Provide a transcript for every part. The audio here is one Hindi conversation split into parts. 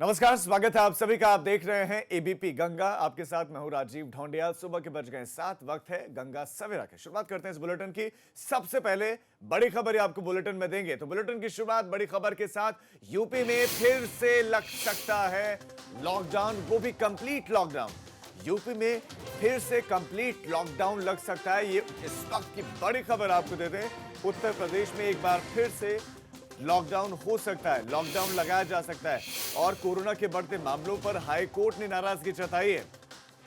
नमस्कार, स्वागत है आप सभी का। आप देख रहे हैं एबीपी गंगा। आपके साथ मैं हूं राजीव ढोंडिया। सुबह के बज गए 7, वक्त है गंगा सवेरा की। शुरुआत करते हैं इस बुलेटिन की। सबसे पहले बड़ी खबर आपको बुलेटिन में देंगे, तो बुलेटिन की शुरुआत बड़ी खबर के साथ। यूपी में फिर से लग सकता है लॉकडाउन, वो भी कंप्लीट लॉकडाउन। यूपी में फिर से कंप्लीट लॉकडाउन लग सकता है, ये इस वक्त की बड़ी खबर आपको देते हैं। उत्तर प्रदेश में एक बार फिर से लॉकडाउन हो सकता है, लॉकडाउन लगाया जा सकता है। और कोरोना के बढ़ते मामलों पर हाई कोर्ट ने नाराजगी जताई है।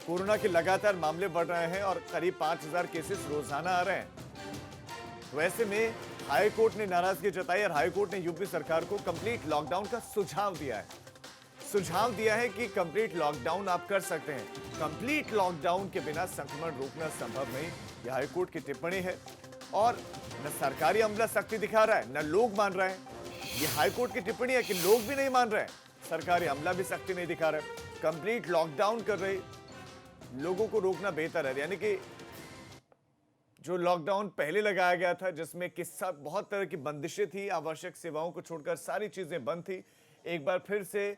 कोरोना के लगातार मामले बढ़ रहे हैं और करीब 5000 केसेस रोजाना आ रहे हैं। तो ऐसे में हाई कोर्ट ने नाराजगी जताई और हाई कोर्ट ने यूपी सरकार को कंप्लीट लॉकडाउन का सुझाव दिया है। सुझाव दिया है कि कंप्लीट लॉकडाउन आप कर सकते हैं। कंप्लीट लॉकडाउन के बिना संक्रमण रोकना संभव नहीं, यह हाई कोर्ट की टिप्पणी है। और न सरकारी अमला सख्ती दिखा रहा है, न लोग मान रहे हैं। यह हाईकोर्ट की टिप्पणी है कि लोग भी नहीं मान रहे हैं, सरकारी अमला भी सख्ती नहीं दिखा रहे। कंप्लीट लॉकडाउन कर रहे लोगों को रोकना बेहतर है। यानी कि जो लॉकडाउन पहले लगाया गया था, जिसमें किस्सा बहुत तरह की बंदिशें थी, आवश्यक सेवाओं को छोड़कर सारी चीजें बंद थी, एक बार फिर से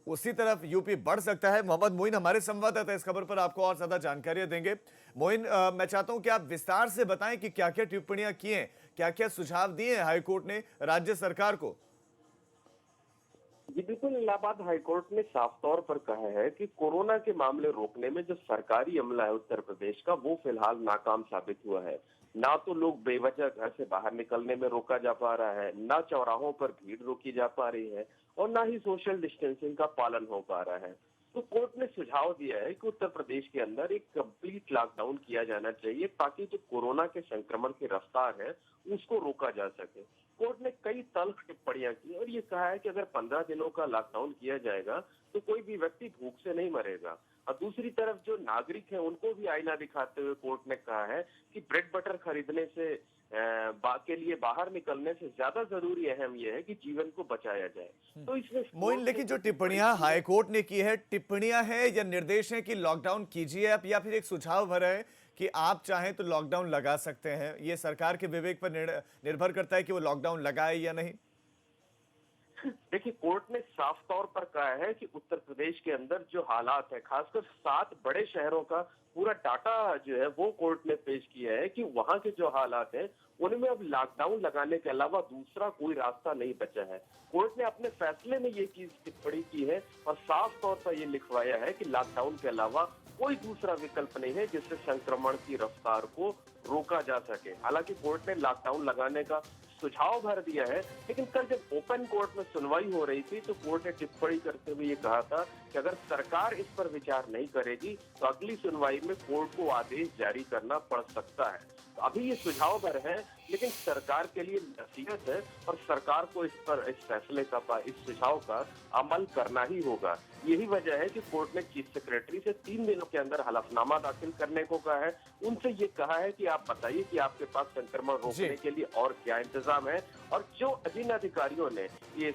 उसी तरफ यूपी बढ़ सकता है। मोहम्मद मोइन हमारे संवाददाता इस खबर पर आपको और ज्यादा जानकारियां देंगे। मोइन, मैं चाहता हूं कि आप विस्तार से बताएं कि क्या क्या टिप्पणियां की हैं, क्या क्या सुझाव दिए हैं हाईकोर्ट ने राज्य सरकार को। जी बिल्कुल, इलाहाबाद हाईकोर्ट ने साफ तौर पर कहा है कि कोरोना के मामले रोकने में जो सरकारी अमला है उत्तर प्रदेश का, वो फिलहाल नाकाम साबित हुआ है। ना तो लोग बेवजह घर से बाहर निकलने में रोका जा पा रहा है, ना चौराहों पर भीड़ रोकी जा पा रही है, और ना ही सोशल डिस्टेंसिंग का पालन हो पा रहा है। तो कोर्ट ने सुझाव दिया है कि उत्तर प्रदेश के अंदर एक कंप्लीट लॉकडाउन किया जाना चाहिए, ताकि जो कोरोना के संक्रमण की रफ्तार है उसको रोका जा सके। कोर्ट ने कई तल्ख टिप्पणियां की और ये कहा है कि अगर 15 दिनों का लॉकडाउन किया जाएगा तो कोई भी व्यक्ति भूख से नहीं मरेगा। और दूसरी तरफ जो नागरिक हैं उनको भी आईना दिखाते हुए कोर्ट ने कहा है कि ब्रेड बटर खरीदने से के लिए बाहर निकलने से ज्यादा जरूरी अहम यह है कि जीवन को बचाया जाए। तो इसमें मोइन, लेकिन जो टिप्पणियां हाईकोर्ट ने की है, टिप्पणियां है या निर्देश है कि लॉकडाउन कीजिए आप, या फिर एक सुझाव भरा है कि आप चाहें तो लॉकडाउन लगा सकते हैं? ये सरकार के विवेक पर निर्भर करता है कि वो लॉकडाउन लगाए या नहीं। देखिए, कोर्ट ने साफ तौर पर कहा है कि उत्तर प्रदेश के अंदर जो हालात है, खासकर 7 बड़े शहरों का पूरा डाटा जो है वो कोर्ट ने पेश किया है कि वहां के जो हालात हैं उनमें अब लॉकडाउन लगाने के अलावा दूसरा कोई रास्ता नहीं बचा है। कोर्ट ने अपने फैसले में ये चीज टिप्पणी की है और साफ तौर पर ये लिखवाया है कि लॉकडाउन के अलावा कोई दूसरा विकल्प नहीं है जिससे संक्रमण की रफ्तार को रोका जा सके। हालांकि कोर्ट ने लॉकडाउन लगाने का सुझाव भर दिया है, लेकिन कल जब ओपन कोर्ट में सुनवाई हो रही थी तो कोर्ट ने टिप्पणी करते हुए ये कहा था कि अगर सरकार इस पर विचार नहीं करेगी तो अगली सुनवाई में कोर्ट को आदेश जारी करना पड़ सकता है। तो अभी ये सुझाव भर है, लेकिन सरकार के लिए नसीहत है और सरकार को इस फैसले का, इस सुझाव का अमल करना ही होगा। यही वजह है कि कोर्ट ने चीफ सेक्रेटरी से 3 दिनों के अंदर हलफनामा दाखिल करने को कहा है। उनसे ये कहा है कि आप बताइए कि आपके पास संक्रमण रोकने के लिए और क्या इंतजाम है, और जो जिन अधिकारियों ने ये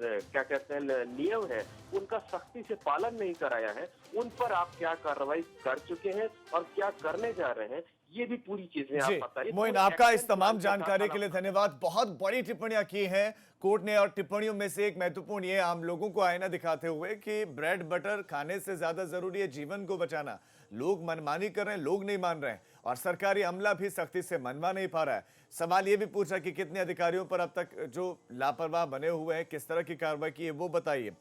क्या कहते हैं नियम है उनका सख्ती से पालन नहीं कराया है, उन पर आप क्या कार्रवाई कर चुके हैं और क्या करने जा रहे हैं, ये भी पूरी चीजें आप बताइए। मोइन, आपका इस तमाम जानकारी के लिए धन्यवाद। बहुत बड़ी टिप्पणियां की हैं कोर्ट ने, और टिप्पणियों में से एक महत्वपूर्ण ये आम लोगों को आईना दिखाते हुए कि ब्रेड बटर खाने से ज्यादा जरूरी है जीवन को बचाना। लोग मनमानी कर रहे हैं, लोग नहीं मान रहे हैं, और सरकारी अमला भी सख्ती से मनवा नहीं पा रहा है। सवाल ये भी पूछा कि कितने अधिकारियों पर अब तक जो लापरवाह बने हुए हैं, किस तरह की कार्रवाई की है, वो बताइए।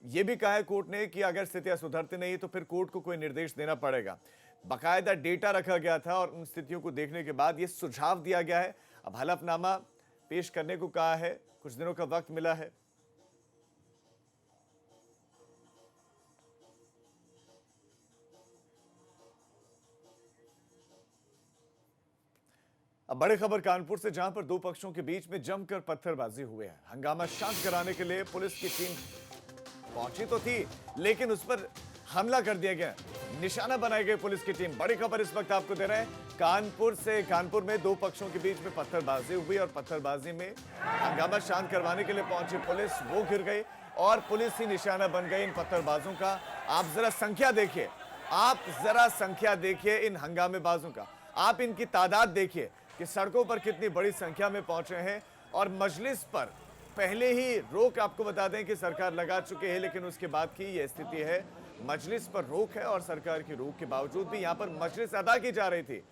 ये भी कहा है कोर्ट ने कि अगर स्थितियां सुधरती नहीं तो फिर कोर्ट को कोई निर्देश देना पड़ेगा। बाकायदा डेटा रखा गया था और उन स्थितियों को देखने के बाद ये सुझाव दिया गया है। अब हलफनामा पेश करने को कहा है, कुछ दिनों का वक्त मिला है। अब बड़ी खबर कानपुर से, जहां पर दो पक्षों के बीच में जमकर पत्थरबाजी हुए हैं। हंगामा शांत कराने के लिए पुलिस की टीम पहुंची तो थी, लेकिन उस पर हमला कर दिया गया, निशाना बनाई गई पुलिस की टीम। बड़ी खबर इस वक्त आपको दे रहे हैं कानपुर से। कानपुर में दो पक्षों के बीच में पत्थरबाजी हुई और पत्थरबाजी में हंगामा शांत करवाने के लिए पहुंची पुलिस, वो गिर गई और पुलिस ही निशाना बन गई इन पत्थरबाजों का। आप जरा संख्या देखिए, आप जरा संख्या देखिए इन हंगामेबाजों का, आप इनकी तादाद देखिए कि सड़कों पर कितनी बड़ी संख्या में पहुंचे हैं और मजलिस पर पहले ही रोक आपको बता दें कि सरकार लगा चुके हैं, लेकिन उसके बाद की ये स्थिति है। मजलिस पर रोक है और सरकार की रोक के बावजूद भी यहाँ पर मजलिस अदा की जा रही थी।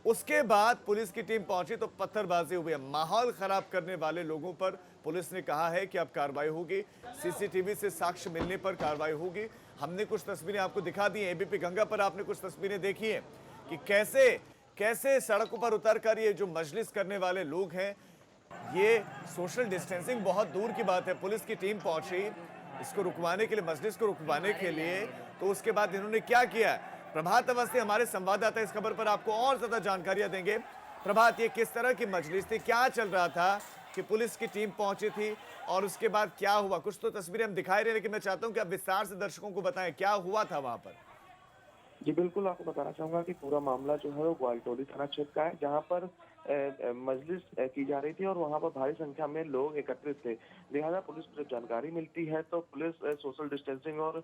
उसके बाद पुलिस की टीम पहुंची तो पत्थरबाजी हुई है। माहौल खराब करने वाले लोगों पर पुलिस ने कहा है कि अब कार्रवाई होगी, सीसीटीवी से साक्ष्य मिलने पर कार्रवाई होगी। हमने कुछ तस्वीरें आपको दिखा दी हैं। एबीपी गंगा पर आपने कुछ तस्वीरें देखी हैं कि कैसे कैसे सड़कों पर उतरकर ये जो मजलिस करने वाले लोग हैं, ये सोशल डिस्टेंसिंग बहुत दूर की बात है। पुलिस की टीम पहुंची इसको रुकवाने के लिए, मजलिस को रुकवाने के लिए, तो उसके बाद इन्होंने क्या किया। प्रभात अवस्थी हमारे संवाददाता इस खबर पर आपको और ज्यादा जानकारियां देंगे। प्रभात, ये किस तरह की मजलिस थी, क्या चल रहा था कि पुलिस की टीम पहुंची थी और उसके बाद क्या हुआ? कुछ तो तस्वीरें हम दिखाई रहे, लेकिन मैं चाहता हूं कि आप विस्तार से दर्शकों को बताएं क्या हुआ था वहां पर। जी बिल्कुल, आपको बताना चाहूंगा कि पूरा मामला जो है वो ग्वालटोली थाना क्षेत्र का है, जहां पर मजलिस की जा रही थी और वहां पर भारी संख्या में लोग एकत्रित थे। लिहाजा पुलिस को जब जानकारी मिलती है तो पुलिस सोशल डिस्टेंसिंग और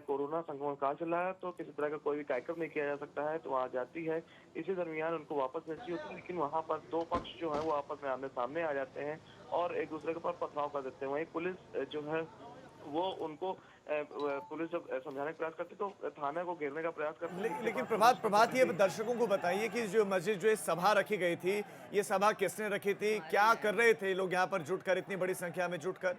कोरोना संक्रमण काल चल रहा है, तो किसी तरह का कोई भी कार्यक्रम नहीं किया जा सकता है, तो वहां जाती है। इसी दरमियान उनको वापस भेजी होती है, लेकिन वहां पर दो पक्ष जो है वो आपस में आमने सामने आ जाते हैं और एक दूसरे के ऊपर पथराव कर देते हैं। वहीं पुलिस जो है वो उनको पुलिस जब समझाने का प्रयास करती तो थाने को घेरने का प्रयास करती है। लेकिन प्रभात ये दर्शकों को बताइए कि जो मस्जिद, जो ये सभा रखी गई थी, ये सभा किसने रखी थी, क्या कर रहे थे लोग यहाँ पर जुटकर, इतनी बड़ी संख्या में जुटकर?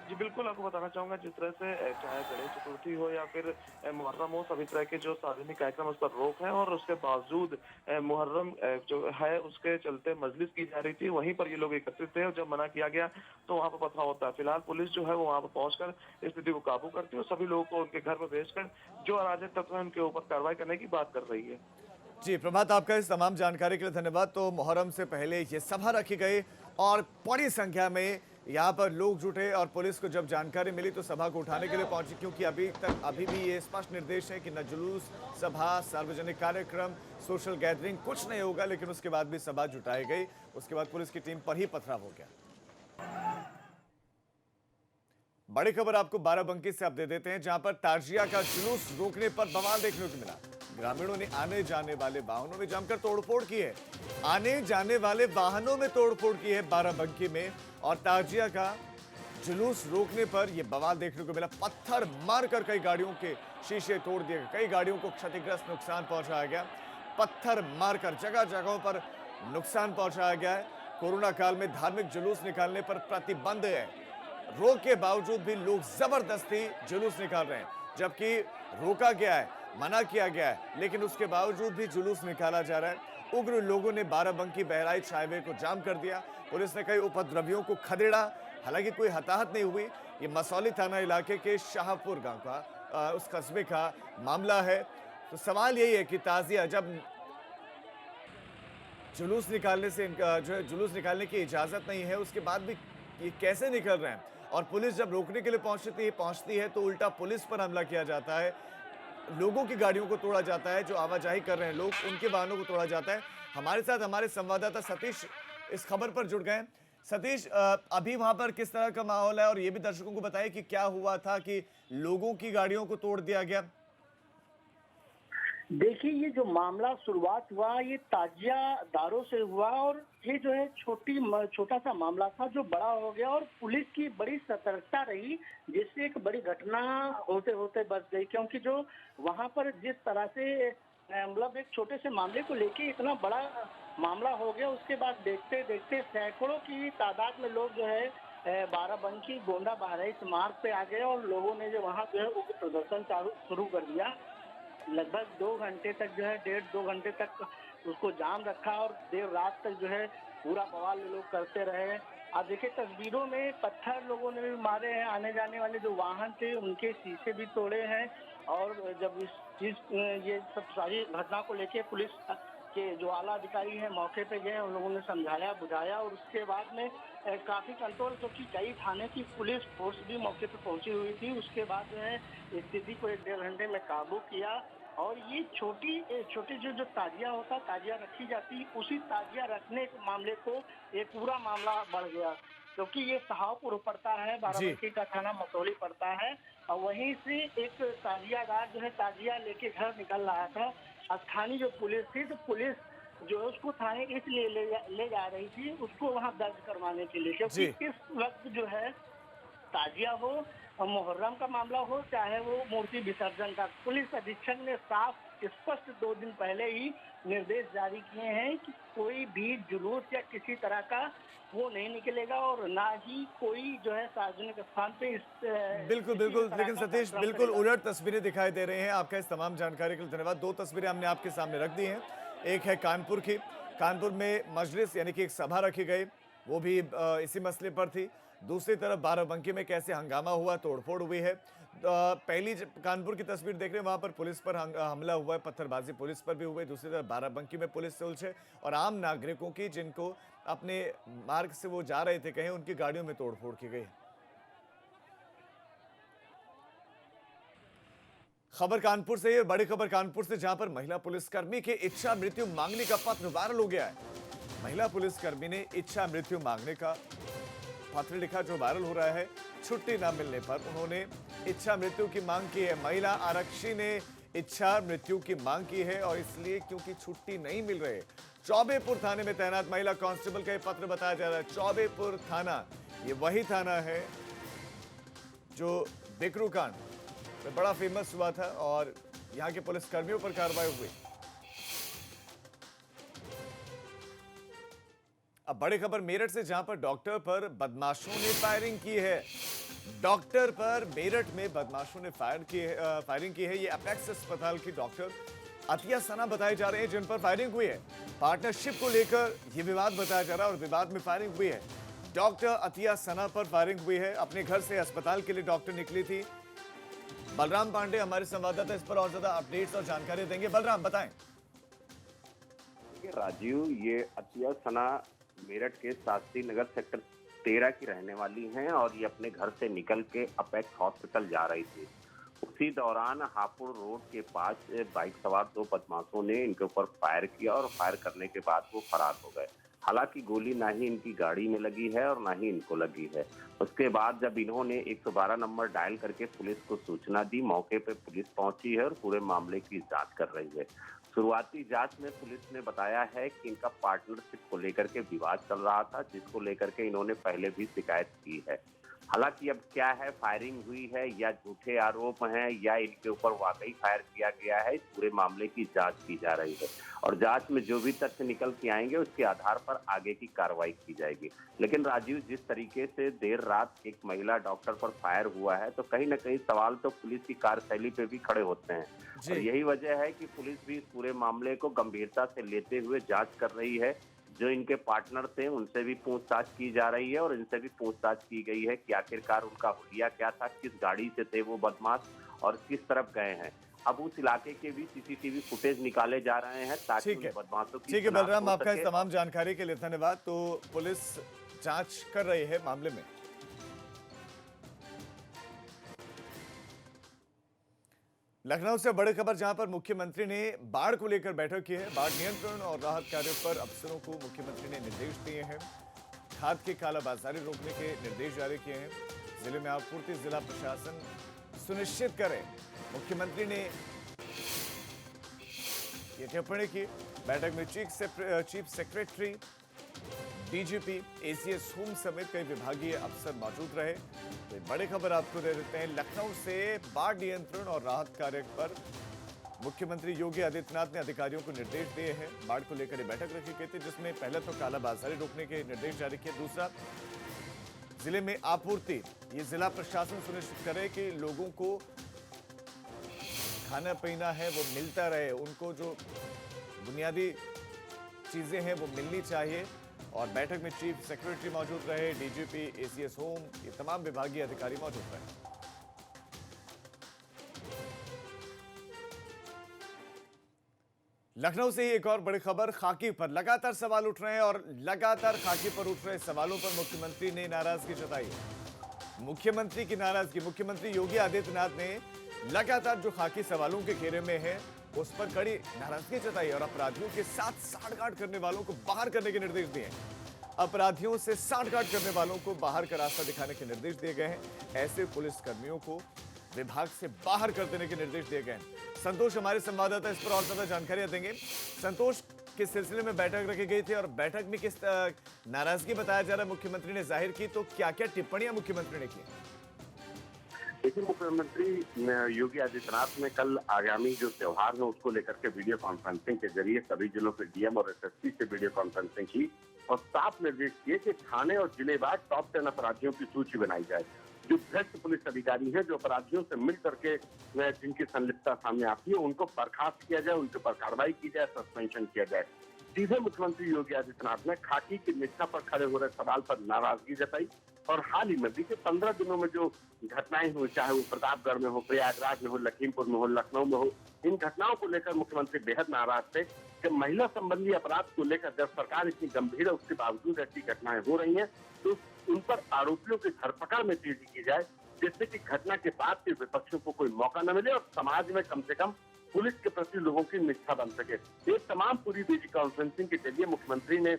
जी बिल्कुल, आपको बताना चाहूंगा जिस तरह से चाहे गणेश चतुर्थी हो या फिर मुहर्रम हो, सभी तरह के जो सार्वजनिक कार्यक्रम उस पर रोक है और उसके बावजूद मुहर्रम जो है उसके चलते मजलिस की जा रही थी, वहीं पर ये लोग एकत्रित थे और जब मना किया गया तो वहां पर पथराव होता है। फिलहाल पुलिस जो है वो वहां पर पहुंचकर स्थिति को काबू करती है और सभी लोगों को उनके घर पर भेजकर जो अराजक तत्व है उनके ऊपर कार्रवाई करने की बात कर रही है। जी प्रभात, आपका इस तमाम जानकारी के लिए धन्यवाद। तो मुहर्रम से पहले ये सभा रखी गई और बड़ी संख्या में यहाँ पर लोग जुटे और पुलिस को जब जानकारी मिली तो सभा को उठाने के लिए पहुंची, क्योंकि अभी भी ये स्पष्ट निर्देश है कि न जुलूस, सभा, सार्वजनिक कार्यक्रम, सोशल गैदरिंग कुछ नहीं होगा। लेकिन उसके बाद भी सभा जुटाई गई, उसके बाद पुलिस की टीम पर ही पथराव हो गया। बड़ी खबर आपको बाराबंकी से आप दे देते हैं, जहां पर ताजिया का जुलूस रोकने पर बवाल देखने को मिला। ग्रामीणों ने आने जाने वाले वाहनों में जमकर तोड़फोड़ की है। आने जाने वाले वाहनों में तोड़फोड़ की है बाराबंकी में, और ताजिया का जुलूस रोकने पर यह बवाल देखने को मिला। पत्थर मारकर कई गाड़ियों के शीशे तोड़ दिए गए, कई गाड़ियों को क्षतिग्रस्त नुकसान पहुंचाया गया। पत्थर मारकर जगह जगहों पर नुकसान पहुंचाया गया है। कोरोना काल में धार्मिक जुलूस निकालने पर प्रतिबंध है, रोक के बावजूद भी लोग जबरदस्ती जुलूस निकाल रहे हैं। जबकि रोका गया है, मना किया गया है, लेकिन उसके बावजूद भी जुलूस निकाला जा रहा है। उग्र लोगों ने बाराबंकी बहराइच हाईवे को जाम कर दिया। पुलिस ने कई उपद्रवियों को खदेड़ा, हालांकि कोई हताहत नहीं हुई। ये मसौली थाना इलाके के शाहपुर गांव का उस कस्बे का मामला है। तो सवाल यही है कि ताजिया, जब जुलूस निकालने से जो है जुलूस निकालने की इजाजत नहीं है, उसके बाद भी ये कैसे निकल रहे हैं? और पुलिस जब रोकने के लिए पहुंचती है तो उल्टा पुलिस पर हमला किया जाता है, लोगों की गाड़ियों को तोड़ा जाता है, जो आवाजाही कर रहे हैं लोग, उनके वाहनों को तोड़ा जाता है। हमारे साथ हमारे संवाददाता सतीश इस खबर पर जुड़ गए। सतीश, अभी वहां पर किस तरह का माहौल है, और ये भी दर्शकों को बताइए कि क्या हुआ था कि लोगों की गाड़ियों को तोड़ दिया गया? देखिए, ये जो मामला शुरुआत हुआ ये ताजिया दारों से हुआ, और ये जो है छोटा सा मामला था जो बड़ा हो गया, और पुलिस की बड़ी सतर्कता रही जिससे एक बड़ी घटना होते होते बच गई। क्योंकि जो वहां पर जिस तरह से मतलब एक छोटे से मामले को लेके इतना बड़ा मामला हो गया, उसके बाद देखते देखते सैकड़ों की तादाद में लोग जो है बाराबंकी गोंडा बहराइच मार्ग पे आ गए, और लोगों ने जो वहाँ जो है वो प्रदर्शन शुरू कर दिया। लगभग 2 घंटे तक जो है 1.5-2 घंटे तक उसको जाम रखा, और देर रात तक जो है पूरा बवाल लोग करते रहे। आप देखिए तस्वीरों में पत्थर लोगों ने भी मारे हैं, आने जाने वाले जो वाहन थे उनके शीशे भी तोड़े हैं। और जब ये सब सारी घटना को लेके पुलिस के जो आला अधिकारी हैं मौके पे गए, उन लोगों ने समझाया बुझाया, और उसके बाद में काफी कंट्रोल, क्योंकि कई थाने की पुलिस फोर्स भी मौके पे पहुंची हुई थी। उसके बाद जो है स्थिति को 1-1.5 घंटे में काबू किया। और ये छोटी जो ताजिया होता, ताजिया रखी जाती, उसी ताजिया रखने के मामले को एक पूरा मामला बढ़ गया, क्योंकि ये शाहपुर पड़ता है, बाराबंकी का थाना मसौली पड़ता है, और वहीं से एक ताजियादार जो है ताजिया लेके घर निकल रहा था। स्थानीय जो पुलिस थी, तो पुलिस जो है उसको थाने इसलिए ले जा रही थी, उसको वहाँ दर्ज करवाने के लिए, क्योंकि जी। इस वक्त जो है ताजिया हो और मुहर्रम का मामला हो, चाहे वो मूर्ति विसर्जन का, पुलिस अधीक्षक ने साफ स्पष्ट 2 दिन पहले ही निर्देश जारी किए हैं कि कोई भी जुलूस या किसी तरह का वो नहीं निकलेगा और ना ही कोई जो है सार्वजनिक स्थान पे बिल्कुल किसी बिल्कुल, तरह लेकिन का सतीश कार्यक्रम बिल्कुल करेगा। उलट तस्वीरें दिखाई दे रही हैं। आपका इस तमाम जानकारी के लिए धन्यवाद। 2 तस्वीरें हमने आपके सामने रख दी हैं। एक है कानपुर की, कानपुर में मजलिस यानी कि एक सभा रखी गई, वो भी इसी मसले पर थी। दूसरी तरफ बाराबंकी में कैसे हंगामा हुआ, तोड़फोड़ हुई है। पहली कानपुर की तस्वीर देख रहे हैं, वहां पर पुलिस पर हमला हुआ है, पत्थरबाजी पुलिस पर भी हुई। दूसरी तरफ बाराबंकी में पुलिस से उलझे और आम नागरिकों की, जिनको अपने मार्ग से वो जा रहे थे कहीं, उनकी गाड़ियों में तोड़फोड़ की गई। खबर कानपुर से है, बड़ी खबर कानपुर से, जहां पर महिला पुलिसकर्मी के इच्छा मृत्यु मांगने का पत्र वायरल हो गया है। महिला पुलिसकर्मी ने इच्छा मृत्यु मांगने का पत्र लिखा, जो वायरल हो रहा है। छुट्टी न मिलने पर उन्होंने इच्छा मृत्यु की मांग की है। महिला आरक्षी ने इच्छा मृत्यु की मांग की है, और इसलिए क्योंकि छुट्टी नहीं मिल रहे। चौबेपुर थाने में तैनात महिला कांस्टेबल का यह पत्र बताया जा रहा है। चौबेपुर थाना, ये वही थाना है जो बिकरू कांड में बड़ा फेमस हुआ था और यहां के पुलिसकर्मियों पर कार्रवाई हुई। अब बड़ी खबर मेरठ से, जहां पर डॉक्टर पर बदमाशों ने फायरिंग की है। डॉक्टर पर मेरठ में बदमाशों ने फायरिंग की है। ये अपेक्स अस्पताल की डॉक्टर अतिया सना बताए जा रहे हैं, जिन पर फायरिंग हुई है। पार्टनरशिप को लेकर यह विवाद बताया जा रहा है और विवाद में फायरिंग हुई है। डॉक्टर अतिया सना पर फायरिंग हुई है। अपने घर से अस्पताल के लिए डॉक्टर निकली थी। बलराम पांडे हमारे संवाददाता इस पर और ज्यादा अपडेट्स और जानकारी देंगे। बलराम, बताएं। राजीव, ये अतिया सना मेरठ के शास्त्री नगर सेक्टर 13 की रहने वाली हैं और ये अपने घर से निकल के अपेक्स हॉस्पिटल जा रही थी। उसी दौरान हापुड़ रोड के पास बाइक सवार 2 बदमाशों ने इनके ऊपर फायर किया और फायर करने के बाद वो फरार हो गए। हालांकि गोली ना ही इनकी गाड़ी में लगी है और ना ही इनको लगी है। उसके बाद जब इन्होंने 112 नंबर डायल करके पुलिस को सूचना दी, मौके पे पुलिस पहुंची है और पूरे मामले की जांच कर रही है। शुरुआती जांच में पुलिस ने बताया है कि इनका पार्टनरशिप को लेकर के विवाद चल रहा था, जिसको लेकर के इन्होंने पहले भी शिकायत की है। हालांकि अब क्या है, फायरिंग हुई है या झूठे आरोप हैं या इनके ऊपर वाकई फायर किया गया है, इस पूरे मामले की जांच की जा रही है और जांच में जो भी तथ्य निकल के आएंगे उसके आधार पर आगे की कार्रवाई की जाएगी। लेकिन राजीव, जिस तरीके से देर रात एक महिला डॉक्टर पर फायर हुआ है, तो कहीं ना कहीं सवाल तो पुलिस की कार्यशैली पे भी खड़े होते हैं और यही वजह है कि पुलिस भी इस पूरे मामले को गंभीरता से लेते हुए जांच कर रही है। जो इनके पार्टनर थे उनसे भी पूछताछ की जा रही है और इनसे भी पूछताछ की गई है कि आखिरकार उनका हुलिया क्या था, किस गाड़ी से थे वो बदमाश और किस तरफ गए हैं। अब उस इलाके के भी सीसीटीवी फुटेज निकाले जा रहे हैं ताकि उन बदमाशों की ठीक है शिनाख्त बलराम, हो आपका इस सके। तमाम जानकारी के लिए धन्यवाद। तो पुलिस जांच कर रही है मामले में। लखनऊ से बड़ी खबर, जहां पर मुख्यमंत्री ने बाढ़ को लेकर बैठक की है। बाढ़ नियंत्रण और राहत कार्यों पर अफसरों को मुख्यमंत्री ने निर्देश दिए हैं। खाद की कालाबाजारी रोकने के निर्देश जारी किए हैं। जिले में आपूर्ति जिला प्रशासन सुनिश्चित करे, मुख्यमंत्री ने ये टिप्पणी की। बैठक में chief secretary, DGP, ACS home समेत कई विभागीय अफसर मौजूद रहे। तो एक बड़ी खबर आपको दे देते हैं लखनऊ से। बाढ़ नियंत्रण और राहत कार्य पर मुख्यमंत्री योगी आदित्यनाथ ने अधिकारियों को निर्देश दिए हैं। बाढ़ को लेकर बैठक रखी गई थी, जिसमें पहले तो कालाबाजारी रोकने के निर्देश जारी किए। दूसरा, जिले में आपूर्ति, ये जिला प्रशासन सुनिश्चित करे कि लोगों को खाना पीना है वो मिलता रहे, उनको जो बुनियादी चीजें हैं वो मिलनी चाहिए। और बैठक में चीफ सेक्रेटरी मौजूद रहे, डीजीपी, एसीएस होम, ये तमाम विभागीय अधिकारी मौजूद रहे। लखनऊ से ही एक और बड़ी खबर, खाकी पर लगातार सवाल उठ रहे हैं और लगातार खाकी पर उठ रहे सवालों पर मुख्यमंत्री ने नाराजगी जताई है। मुख्यमंत्री की नाराजगी, मुख्यमंत्री योगी आदित्यनाथ ने लगातार जो खाकी सवालों के घेरे में है उस पर कड़ी नाराजगी जताई और अपराधियों के साथ साठगांठ करने वालों को बाहर करने के निर्देश दिए। अपराधियों से साठगांठ करने वालों को बाहर का रास्ता दिखाने के निर्देश दिए गए हैं। ऐसे पुलिस कर्मियों को विभाग से बाहर कर देने के निर्देश दिए गए हैं। संतोष हमारे संवाददाता इस पर और ज्यादा जानकारियां देंगे। संतोष, किस सिलसिले में बैठक रखी गई थी और बैठक में किस नाराजगी बताया जा रहा है मुख्यमंत्री ने जाहिर की, तो क्या क्या टिप्पणियां मुख्यमंत्री ने की? देखिए, मुख्यमंत्री योगी आदित्यनाथ ने कल आगामी जो त्योहार है उसको लेकर के वीडियो कॉन्फ्रेंसिंग के जरिए सभी जिलों के डीएम और एसएसपी से वीडियो कॉन्फ्रेंसिंग की और साफ निर्देश दिए कि थाने और जिलेवार टॉप 10 अपराधियों की सूची बनाई जाए। जो भ्रष्ट पुलिस अधिकारी हैं, जो अपराधियों से मिल करके जिनकी संलिप्तता सामने आती है, उनको बर्खास्त किया जाए, उनके ऊपर कार्रवाई की जाए, सस्पेंशन किया जाए। सीधे मुख्यमंत्री योगी आदित्यनाथ ने खाकी की निष्ठा पर खड़े हो रहे सवाल पर नाराजगी जताई और हाल ही में बीते 15 दिनों में जो घटनाएं हुई, चाहे वो प्रतापगढ़ में हो, प्रयागराज में हो, लखीमपुर में हो, लखनऊ में हो, इन घटनाओं को लेकर मुख्यमंत्री बेहद नाराज थे कि महिला संबंधी अपराध को लेकर जब सरकार इतनी गंभीर है, उसके बावजूद ऐसी घटनाएं हो रही हैं, तो उन पर आरोपियों की धरपकड़ में तेजी की जाए, जिससे कि घटना के बाद के विपक्षियों को कोई मौका न मिले और समाज में कम से कम पुलिस के प्रति लोगों की निष्ठा बन सके। ये तमाम पूरी वीडियो कॉन्फ्रेंसिंग के जरिए मुख्यमंत्री ने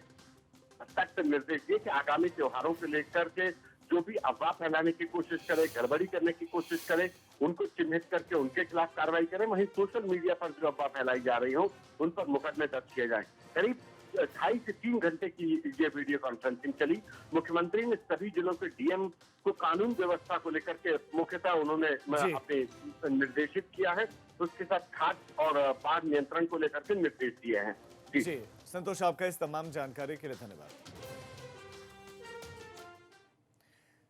सख्त निर्देश दिए कि आगामी त्योहारों को लेकर के जो भी अफवाह फैलाने की कोशिश करे, गड़बड़ी करने की कोशिश करे, उनको चिन्हित करके उनके खिलाफ कार्रवाई करें। वहीं सोशल मीडिया पर जो अफवाह फैलाई जा रही हो, उन पर मुकदमे दर्ज किए जाए। करीब 2.5 से 3 घंटे की ये वीडियो कॉन्फ्रेंसिंग चली। मुख्यमंत्री ने सभी जिलों के डीएम को कानून व्यवस्था को लेकर के मुख्यतः उन्होंने अपने निर्देशित किया है, उसके साथ खाद्य और बाढ़ नियंत्रण को लेकर के निर्देश दिए हैं। जी संतोष, आपका इस तमाम जानकारी के लिए धन्यवाद।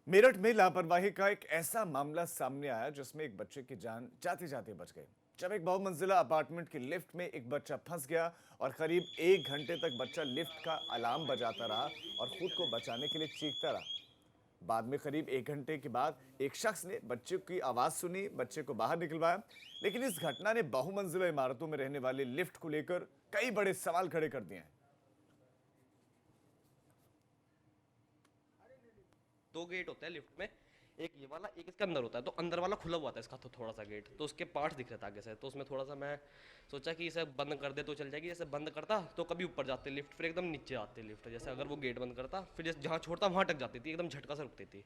मेरठ में लापरवाही का एक ऐसा मामला सामने आया जिसमें एक बच्चे की जान जाते जाते बच गई। जब एक बहुमंजिला अपार्टमेंट की लिफ्ट में एक बच्चा फंस गया और करीब 1 घंटे तक बच्चा लिफ्ट का अलार्म बजाता रहा और खुद को बचाने के लिए चीखता रहा। बाद में करीब 1 घंटे के बाद एक शख्स ने बच्चे की आवाज सुनी, बच्चे को बाहर निकलवाया, लेकिन इस घटना ने बहुमंजिला इमारतों में रहने वाले लिफ्ट को लेकर कई बड़े सवाल खड़े कर दिए हैं। 2 गेट होते हैं लिफ्ट में, एक ये वाला, एक इसके अंदर होता है। तो अंदर वाला खुला हुआ था इसका तो थोड़ा सा गेट, तो उसके पार्ट्स दिख रहे थे आगे से। तो उसमें थोड़ा सा मैं सोचा कि इसे बंद कर दे तो चल जाएगी। जैसे बंद करता तो कभी ऊपर जाते लिफ्ट, फिर एकदम नीचे आते लिफ्ट। जैसे अगर वो गेट बंद करता, फिर जैसे जहाँ छोड़ता वहाँ अटक जाती थी, एकदम झटका से रुकती थी।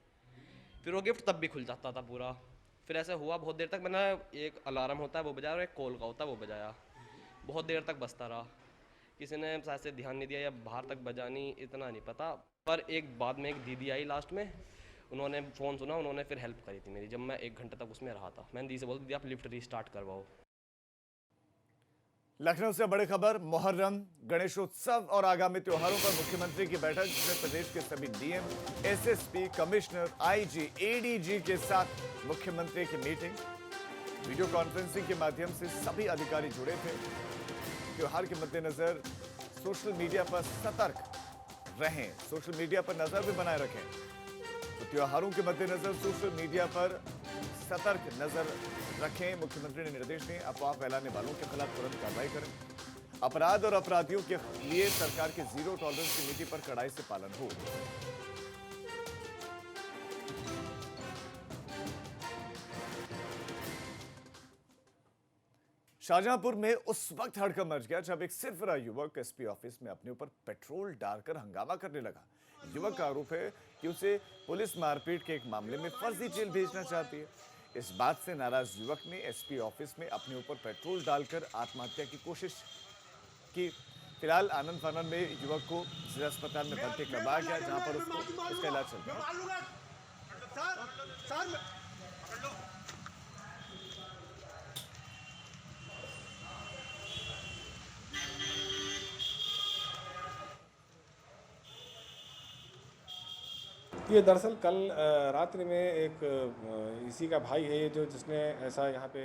फिर वो गिफ्ट तब भी खुल जाता था पूरा। फिर ऐसा हुआ बहुत देर तक। मैंने एक अलार्म होता है वो बजाया और एक कॉल का होता है वो बजाया, बहुत देर तक बजता रहा। किसी ने शायद से ध्यान नहीं दिया या बाहर तक बजा नहीं, इतना नहीं पता। पर एक बाद में एक दीदी आई लास्ट में, उन्होंने फ़ोन सुना, उन्होंने फिर हेल्प करी थी मेरी जब मैं 1 घंटे तक उसमें रहा था। मैंने दी से बोल दिया आप लिफ्ट रीस्टार्ट करवाओ। लखनऊ से बड़ी खबर, मुहर्रम, गणेशोत्सव और आगामी त्योहारों पर मुख्यमंत्री की बैठक जिसमें प्रदेश के सभी DM, SSP, commissioner, IG, ADG के साथ मुख्यमंत्री की मीटिंग। वीडियो कॉन्फ्रेंसिंग के माध्यम से सभी अधिकारी जुड़े थे। त्योहार के मद्देनजर सोशल मीडिया पर सतर्क रहें, सोशल मीडिया पर नजर भी बनाए रखें। तो त्योहारों के मद्देनजर सोशल मीडिया पर सतर्क नजर रखें। मुख्यमंत्री ने निर्देश दिए, अफवाह फैलाने वालों के खिलाफ तुरंत कार्रवाई करें। अपराध और अपराधियों के लिए सरकार की जीरो टॉलरेंस की नीति पर कड़ाई से पालन हो। शाहजहांपुर में उस वक्त हड़कंप मच गया जब एक सिरफिरा युवक एसपी ऑफिस में अपने ऊपर पेट्रोल डालकर हंगामा करने लगा। युवक का आरोप है कि उसे पुलिस मारपीट के एक मामले में फर्जी जेल भेजना चाहती है। इस बात से नाराज युवक ने एसपी ऑफिस में अपने ऊपर पेट्रोल डालकर आत्महत्या की कोशिश की। फिलहाल आनंद फानन में युवक को जिला अस्पताल में भर्ती करवाया गया, जहां पर उसका इलाज चल रहा है। ये दरअसल कल रात्रि में एक इसी का भाई है जो जिसने ऐसा यहाँ पे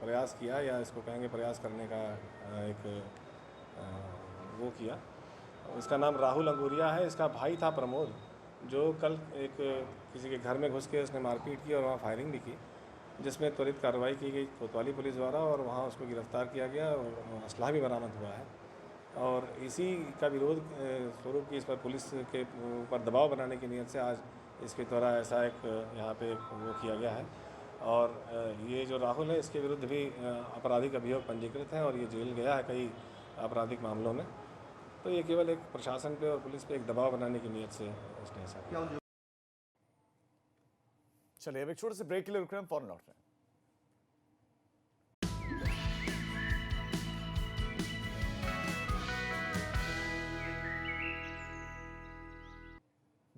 प्रयास किया, या इसको कहेंगे प्रयास करने का एक वो किया। इसका नाम राहुल अंगूरिया है। इसका भाई था प्रमोद, जो कल एक किसी के घर में घुस के उसने मारपीट की और वहाँ फायरिंग भी की, जिसमें त्वरित कार्रवाई की गई कोतवाली पुलिस द्वारा और वहाँ उसको गिरफ्तार किया गया और असलाह भी बरामद हुआ है। और इसी का विरोध स्वरूप की इस पर पुलिस के ऊपर दबाव बनाने की नीयत से आज इसके द्वारा ऐसा एक यहाँ पे वो किया गया है। और ये जो राहुल है, इसके विरुद्ध भी आपराधिक अभियोग पंजीकृत हैं और ये जेल गया है कई आपराधिक मामलों में। तो ये केवल एक प्रशासन पे और पुलिस पे एक दबाव बनाने की नीयत से उसने ऐसा किया। चलिए अब एक छोटे से ब्रेक के लिए रुक रहे हैं, फौरन लौट रहे हैं।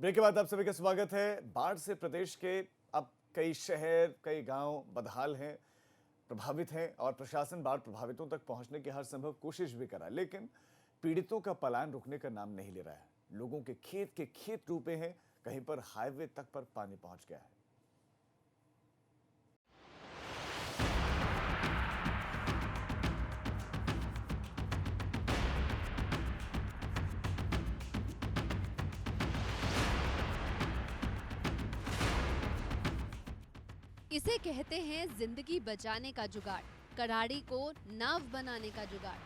ब्रेक के बाद आप सभी का स्वागत है। बाढ़ से प्रदेश के अब कई शहर, कई गांव बदहाल हैं, प्रभावित हैं और प्रशासन बाढ़ प्रभावितों तक पहुंचने की हर संभव कोशिश भी करा, लेकिन पीड़ितों का पलायन रुकने का नाम नहीं ले रहा है। लोगों के खेत डूबे हैं, कहीं पर हाईवे तक पर पानी पहुंच गया है। इसे कहते हैं जिंदगी बचाने का जुगाड़, कढ़ाड़ी को नाव बनाने का जुगाड़।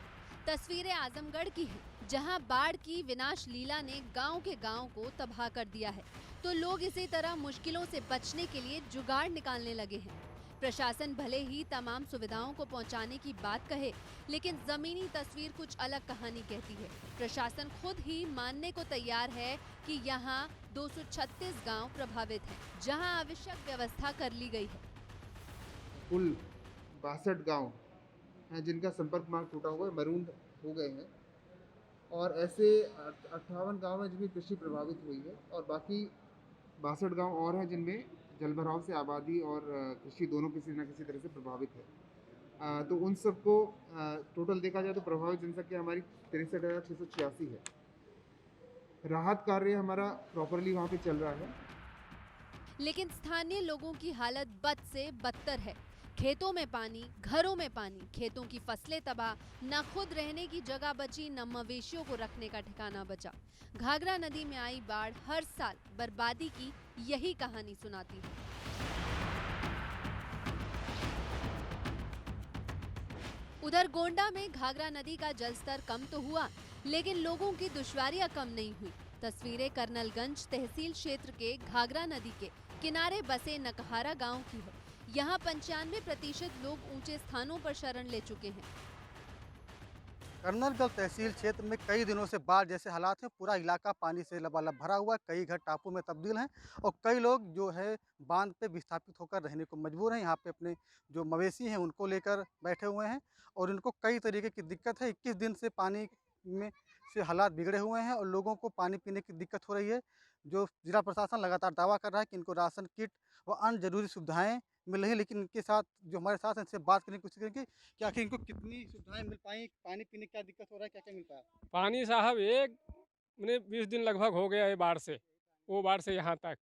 तस्वीरें आजमगढ़ की हैं, जहां बाढ़ की विनाश लीला ने गांव के गांव को तबाह कर दिया है, तो लोग इसी तरह मुश्किलों से बचने के लिए जुगाड़ निकालने लगे हैं। प्रशासन भले ही तमाम सुविधाओं को पहुंचाने की बात कहे, लेकिन जमीनी तस्वीर कुछ अलग कहानी कहती है। प्रशासन खुद ही मानने को तैयार है कि यहाँ 236 गांव प्रभावित हैं, जहां आवश्यक व्यवस्था कर ली गई है। कुल 62 गांव हैं जिनका संपर्क मार्ग टूटा हुआ है, मरून हो गए हैं, और ऐसे 58 गांव हैं जिनमें कृषि प्रभावित हुई है, और बाकी 62 गांव और हैं जिनमें जलभराव से आबादी और कृषि दोनों किसी न किसी तरह से प्रभावित है। तो उन सबको टोटल देखा जाए तो प्रभावित जनसंख्या हमारी 63,686 है। राहत कार्य हमारा प्रॉपरली वहाँ पे चल रहा है, लेकिन स्थानीय लोगों की हालत बद से बदतर है। खेतों में पानी, घरों में पानी, खेतों की फसलें तबाह, न खुद रहने की जगह बची, न मवेशियों को रखने का ठिकाना बचा। घाघरा नदी में आई बाढ़ हर साल बर्बादी की यही कहानी सुनाती है। उधर गोंडा में घाघरा नदी का जलस्तर कम तो हुआ, लेकिन लोगों की दुश्वारियां कम नहीं हुई। तस्वीरें कर्नलगंज तहसील क्षेत्र के घाघरा नदी के किनारे बसे नकहारा गांव की है। यहाँ 95% लोग ऊंचे स्थानों पर शरण ले चुके हैं। कर्नलगंज तहसील क्षेत्र में कई दिनों से बाढ़ जैसे हालात हैं। पूरा इलाका पानी से लबालब भरा हुआ है, कई घर टापू में तब्दील हैं और कई लोग जो है बांध पे विस्थापित होकर रहने को मजबूर हैं। यहाँ पे अपने जो मवेशी हैं उनको लेकर बैठे हुए हैं और इनको कई तरीके की दिक्कत है। 21 दिन से पानी में से हालात बिगड़े हुए हैं और लोगों को पानी पीने की दिक्कत हो रही है। जो जिला प्रशासन लगातार दावा कर रहा है कि इनको राशन किट व अन्य जरूरी सुविधाएं मिल रही है, लेकिन इनके साथ जो हमारे साथ हैं इनसे बात करने की कोशिश करेंगे कि आखिर इनको कितनी सुविधाएं मिल पाई, पानी पीने की क्या दिक्कत हो रहा है, क्या क्या मिल पाया। पानी साहब एक 20 दिन लगभग हो गया है बाढ़ से, वो बाढ़ से यहाँ तक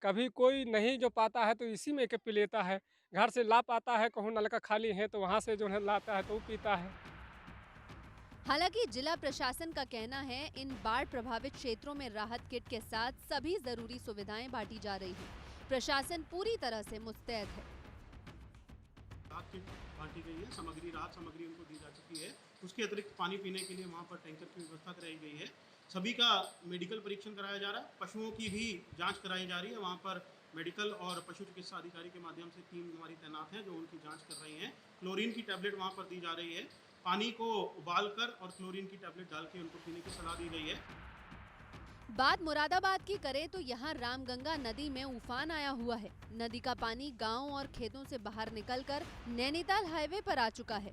कभी कोई नहीं जो पाता है तो इसी में के पी लेता है। घर से ला पाता है, कहूँ नलका खाली है तो वहाँ से जो है लाता है तो वो पीता है। हालांकि जिला प्रशासन का कहना है इन बाढ़ प्रभावित क्षेत्रों में राहत किट के साथ सभी जरूरी सुविधाएं बांटी जा रही हैं। प्रशासन पूरी तरह से मुस्तैद है। राहत किट बांटी गई है, राहत सामग्री उनको दी जा चुकी है। उसके अतिरिक्त पानी पीने के लिए वहाँ पर टैंकर की व्यवस्था कराई गई है। सभी का मेडिकल परीक्षण कराया जा रहा है। पशुओं की भी जाँच कराई जा रही है। वहाँ पर मेडिकल और पशु चिकित्सा अधिकारी के माध्यम से टीम हमारी तैनात है जो उनकी जाँच कर रही हैं। क्लोरीन की टैबलेट वहाँ पर दी जा रही है। पानी को उबालकर और क्लोरीन की टैबलेट डाल के उनको पीने की सलाह दी गई है। बात मुरादाबाद की करें तो यहाँ रामगंगा नदी में उफान आया हुआ है। नदी का पानी गांव और खेतों से बाहर निकलकर नैनीताल हाईवे पर आ चुका है।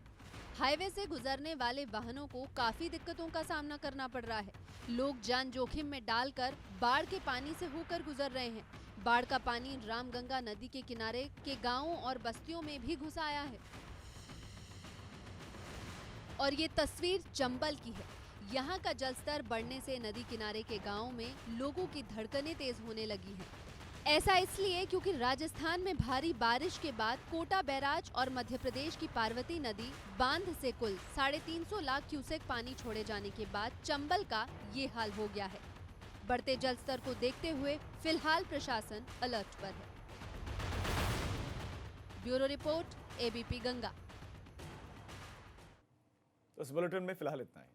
हाईवे से गुजरने वाले वाहनों को काफी दिक्कतों का सामना करना पड़ रहा है। लोग जान जोखिम में डालकर बाढ़ के पानी से होकर गुजर रहे हैं। बाढ़ का पानी रामगंगा नदी के किनारे के गाँवों और बस्तियों में भी घुस आया है। और ये तस्वीर चंबल की है। यहाँ का जलस्तर बढ़ने से नदी किनारे के गांवों में लोगों की धड़कनें तेज होने लगी हैं। ऐसा इसलिए क्योंकि राजस्थान में भारी बारिश के बाद कोटा बैराज और मध्य प्रदेश की पार्वती नदी बांध से कुल 350 लाख क्यूसेक पानी छोड़े जाने के बाद चंबल का ये हाल हो गया है। बढ़ते जलस्तर को देखते हुए फिलहाल प्रशासन अलर्ट पर है। Bureau report, ABP Ganga. इस बुलेटिन में फिलहाल इतना ही।